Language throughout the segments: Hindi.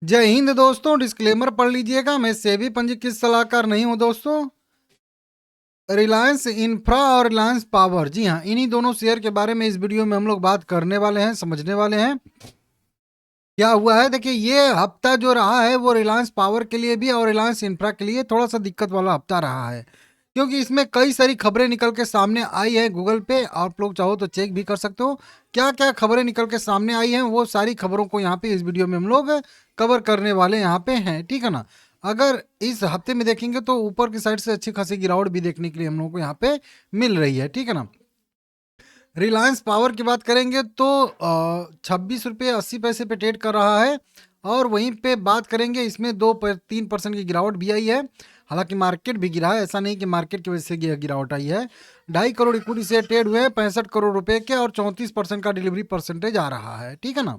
जय हिंद दोस्तों। डिस्क्लेमर पढ़ लीजिएगा, मैं सेबी पंजीकृत सलाहकार नहीं हूं दोस्तों। रिलायंस इंफ्रा और रिलायंस पावर, जी हाँ, इन्हीं दोनों शेयर के बारे में इस वीडियो में हम लोग बात करने वाले हैं, समझने वाले हैं। क्या हुआ है, देखिए ये हफ्ता जो रहा है वो रिलायंस पावर के लिए भी और रिलायंस इंफ्रा के लिए थोड़ा सा दिक्कत वाला हफ्ता रहा है, क्योंकि इसमें कई सारी खबरें निकल के सामने आई है। गूगल पे आप लोग चाहो तो चेक भी कर सकते हो क्या क्या खबरें निकल के सामने आई हैं। वो सारी खबरों को यहाँ पे इस वीडियो में हम लोग कवर करने वाले यहाँ पे हैं, ठीक है ना। अगर इस हफ्ते में देखेंगे तो ऊपर की साइड से अच्छी खासी गिरावट भी देखने के लिए हम लोग को यहाँ पे मिल रही है, ठीक है ना। रिलायंस पावर की बात करेंगे तो 26 रुपये 80 पैसे पे ट्रेड कर रहा है, और वहीं पे बात करेंगे इसमें 3% की गिरावट भी आई है। हालांकि मार्केट भी गिरा है, ऐसा नहीं कि मार्केट की वजह से गिरावट आई है। 2.5 करोड़ इक्विटी से ट्रेड हुए हैं 65 करोड़ रुपए के, और 34% का डिलीवरी परसेंटेज आ रहा है, ठीक है ना।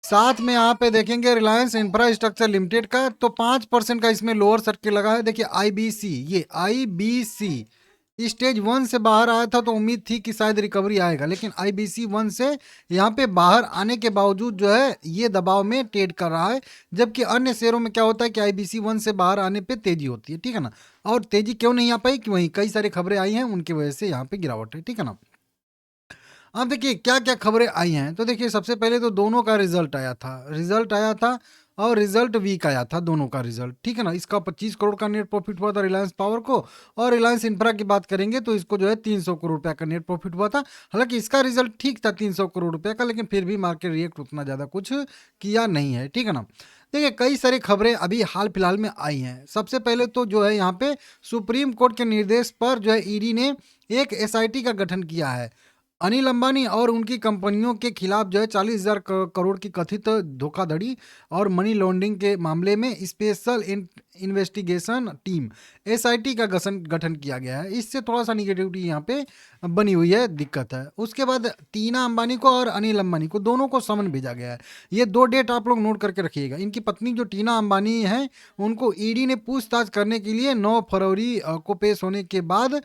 साथ में यहाँ पे देखेंगे रिलायंस इंफ्रास्ट्रक्चर लिमिटेड का, तो 5% का इसमें लोअर सर्किट लगा है। देखिए आईबीसी, ये आईबीसी स्टेज 1 से बाहर आया था, तो उम्मीद थी कि शायद रिकवरी आएगा, लेकिन आईबीसी 1 से यहाँ पे बाहर आने के बावजूद जो है ये दबाव में ट्रेड कर रहा है। जबकि अन्य शेयरों में क्या होता है कि आईबीसी 1 से बाहर आने पे तेजी होती है, ठीक है ना। और तेजी क्यों नहीं आ पाई, कि वहीं कई सारी खबरें आई हैं, उनकी वजह से यहाँ पे गिरावट है, ठीक है ना। अब देखिए क्या क्या खबरें आई हैं, तो देखिए सबसे पहले तो दोनों का रिजल्ट आया था, और रिजल्ट वीक आया था दोनों का रिजल्ट, ठीक है ना। इसका 25 करोड़ का नेट प्रॉफिट हुआ था रिलायंस पावर को, और रिलायंस इंफ्रा की बात करेंगे तो इसको जो है 300 करोड़ रुपया का नेट प्रॉफिट हुआ था। हालांकि इसका रिजल्ट ठीक था 300 करोड़ रुपया का, लेकिन फिर भी मार्केट रिएक्ट उतना ज़्यादा कुछ किया नहीं है, ठीक है ना। देखिए कई सारी खबरें अभी हाल फिलहाल में आई हैं। सबसे पहले तो जो है यहाँ पे सुप्रीम कोर्ट के निर्देश पर जो है ईडी ने एक एसआईटी का गठन किया है। अनिल अंबानी और उनकी कंपनियों के खिलाफ जो है 40,000 करोड़ की कथित धोखाधड़ी और मनी लॉन्ड्रिंग के मामले में स्पेशल इन्वेस्टिगेशन टीम एसआईटी का गठन किया गया है। इससे थोड़ा सा निगेटिविटी यहाँ पे बनी हुई है, दिक्कत है। उसके बाद टीना अंबानी को और अनिल अंबानी को दोनों को समन भेजा गया है। ये दो डेट आप लोग नोट करके रखिएगा। इनकी पत्नी जो टीना अंबानी है, उनको ईडी ने पूछताछ करने के लिए 9 फरवरी को पेश होने के बाद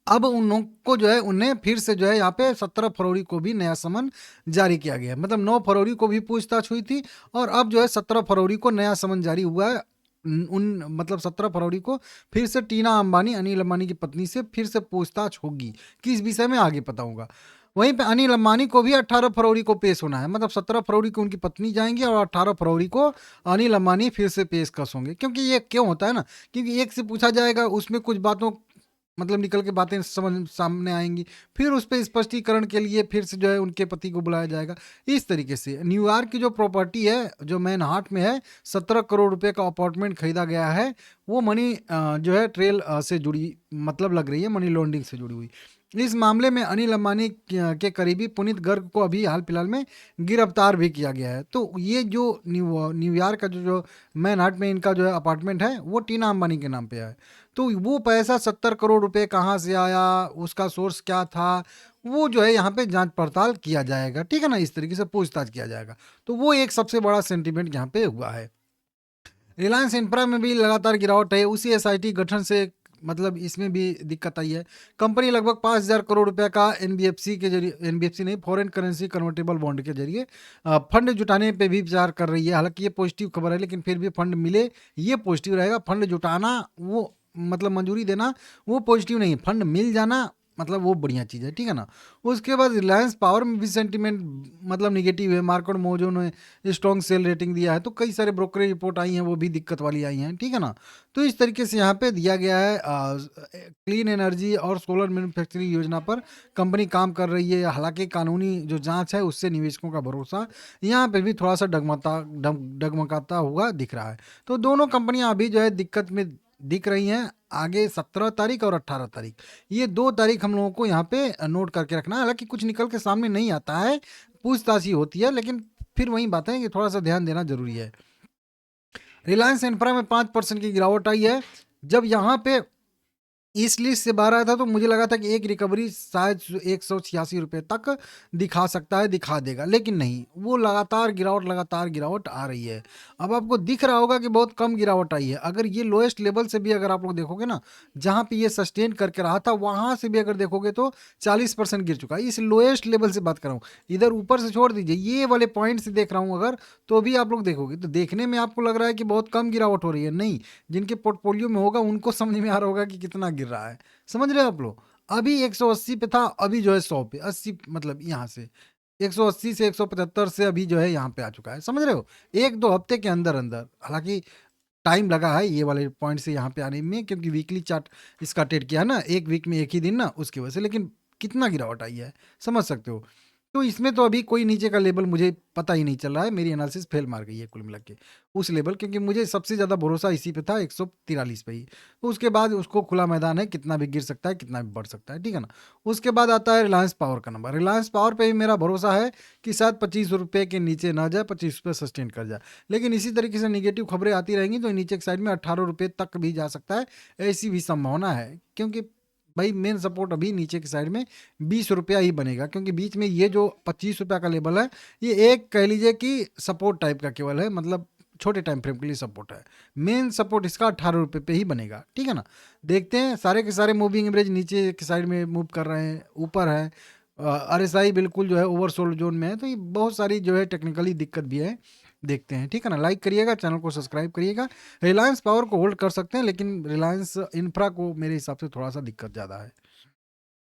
अब उन लोग को जो है उन्हें फिर से जो है यहाँ पे 17 फरवरी को भी नया समन जारी किया गया है। मतलब 9 फरवरी को भी पूछताछ हुई थी, और अब जो है 17 फरवरी को नया समन जारी हुआ है। उन मतलब 17 फरवरी को फिर से टीना अंबानी, अनिल अंबानी की पत्नी से फिर से पूछताछ होगी। किस विषय में आगे पता होगा। वहीं पे अनिल अंबानी को भी 18 फरवरी को पेश होना है। मतलब 17 फरवरी को उनकी पत्नी जाएंगी, और 18 फरवरी को अनिल अंबानी फिर से पेशकश होंगे। क्योंकि ये क्यों होता है ना, क्योंकि एक से पूछा जाएगा, उसमें कुछ बातों मतलब निकल के बातें समझ सामने आएंगी, फिर उस पर स्पष्टीकरण के लिए फिर से जो है उनके पति को बुलाया जाएगा। इस तरीके से न्यूयॉर्क की जो प्रॉपर्टी है जो मैनहाट में है, 17 करोड़ रुपए का अपार्टमेंट खरीदा गया है। वो मनी जो है ट्रेल से जुड़ी, मतलब लग रही है मनी लॉन्ड्रिंग से जुड़ी हुई। इस मामले में अनिल अंबानी के करीबी पुनीत गर्ग को अभी हाल फिलहाल में गिरफ्तार भी किया गया है। तो ये जो न्यूयॉर्क का जो मैनहाट में इनका जो है अपार्टमेंट है, वो टीना अंबानी के नाम पे है। तो वो पैसा 70 करोड़ रुपए कहाँ से आया, उसका सोर्स क्या था, वो जो है यहाँ पे जांच पड़ताल किया जाएगा, ठीक है ना। इस तरीके से पूछताछ किया जाएगा। तो वो एक सबसे बड़ा सेंटीमेंट यहाँ पे हुआ है। रिलायंस इंफ्रा में भी लगातार गिरावट है, उसी एसआईटी गठन से मतलब इसमें भी दिक्कत आई है। कंपनी लगभग 5,000 करोड़ रुपए का एनबीएफसी के जरिए, एनबीएफसी नहीं, फॉरेन करेंसी कन्वर्टेबल बॉन्ड के जरिए फंड जुटाने पे भी विचार कर रही है। हालांकि ये पॉजिटिव खबर है, लेकिन फिर भी फंड मिले ये पॉजिटिव रहेगा। फंड जुटाना वो मतलब मंजूरी देना वो पॉजिटिव नहीं, फंड मिल जाना मतलब वो बढ़िया चीज़ है, ठीक है ना। उसके बाद रिलायंस पावर में भी सेंटीमेंट मतलब निगेटिव है। मार्केट मोजो ने स्ट्रॉन्ग सेल रेटिंग दिया है, तो कई सारे ब्रोकरेज रिपोर्ट आई हैं, वो भी दिक्कत वाली आई हैं, ठीक है ना। तो इस तरीके से यहाँ पे दिया गया है क्लीन एनर्जी और सोलर मैन्युफैक्चरिंग योजना पर कंपनी काम कर रही है। हालांकि कानूनी जो जांच है उससे निवेशकों का भरोसा यहाँ पे भी थोड़ा सा डगमगाता हुआ दिख रहा है। तो दोनों कंपनियां अभी जो है दिक्कत में दिख रही हैं। आगे 17 तारीख और 18 तारीख, ये 2 तारीख हम लोगों को यहाँ पे नोट करके रखना है। हालांकि कुछ निकल के सामने नहीं आता है, पूछताछ ही होती है, लेकिन फिर वही बात है कि थोड़ा सा ध्यान देना जरूरी है। रिलायंस इंफ्रा में 5% की गिरावट आई है। जब यहाँ पे इस लिस्ट से बाहर आया था तो मुझे लगा था कि एक रिकवरी शायद 186 रुपये तक दिखा सकता है, दिखा देगा, लेकिन नहीं, वो लगातार गिरावट आ रही है। अब आपको दिख रहा होगा कि बहुत कम गिरावट आई है। अगर ये लोएस्ट लेवल से भी अगर आप लोग देखोगे ना, जहाँ पे ये सस्टेन करके रहा था, वहाँ से भी अगर देखोगे तो 40% गिर चुका है। इस लोएस्ट लेवल से बात कर रहा हूँ, इधर ऊपर से छोड़ दीजिए, ये वाले पॉइंट से देख रहा हूँ अगर, तो भी आप लोग देखोगे तो देखने में आपको लग रहा है कि बहुत कम गिरावट हो रही है। नहीं, जिनके पोर्टफोलियो में होगा उनको समझ में आ रहा होगा कि कितना गिर रहा है। समझ रहे हो आप लोग? अभी 180 पे था, अभी जो है 100 पे, 80 मतलब यहाँ से 180 से 175 से अभी जो है यहाँ पे आ चुका है। समझ रहे हो? 1-2 हफ्ते के अंदर अंदर, हालांकि टाइम लगा है ये वाले पॉइंट से यहाँ पे आने में, क्योंकि वीकली चार्ट इसका ट्रेड किया है ना, एक वीक में एक ही दिन ना, उसकी वजह से। लेकिन कितना गिरावट आई है समझ सकते हो। तो इसमें तो अभी कोई नीचे का लेवल मुझे पता ही नहीं चल रहा है। मेरी एनालिसिस फेल मार गई है कुल मिला के उस लेवल, क्योंकि मुझे सबसे ज़्यादा भरोसा इसी पे था, 143 पे ही। तो उसके बाद उसको खुला मैदान है, कितना भी गिर सकता है, कितना भी बढ़ सकता है, ठीक है ना। उसके बाद आता है रिलायंस पावर का नंबर। रिलायंस पावर पे भी मेरा भरोसा है कि शायद 25 रुपये के नीचे ना जाए, 25 रुपये सस्टेन कर जाए। लेकिन इसी तरीके से निगेटिव खबरें आती रहेंगी तो नीचे की साइड में 18 रुपये तक भी जा सकता है, ऐसी भी संभावना है। क्योंकि भाई मेन सपोर्ट अभी नीचे की साइड में 20 रुपया ही बनेगा, क्योंकि बीच में ये जो 25 रुपया का लेवल है, ये एक कह लीजिए कि सपोर्ट टाइप का केवल है, मतलब छोटे टाइम फ्रेम के लिए सपोर्ट है। मेन सपोर्ट इसका 18 रुपये पे ही बनेगा, ठीक है ना। देखते हैं, सारे के सारे मूविंग एवरेज नीचे की साइड में मूव कर रहे हैं, ऊपर है। RSI बिल्कुल जो है ओवरसोल्ड जोन में है। तो ये बहुत सारी जो है टेक्निकली दिक्कत भी है, देखते हैं, ठीक है ना। लाइक करिएगा, चैनल को सब्सक्राइब करिएगा। रिलायंस पावर को होल्ड कर सकते हैं, लेकिन रिलायंस इंफ्रा को मेरे हिसाब से थोड़ा सा दिक्कत ज़्यादा है।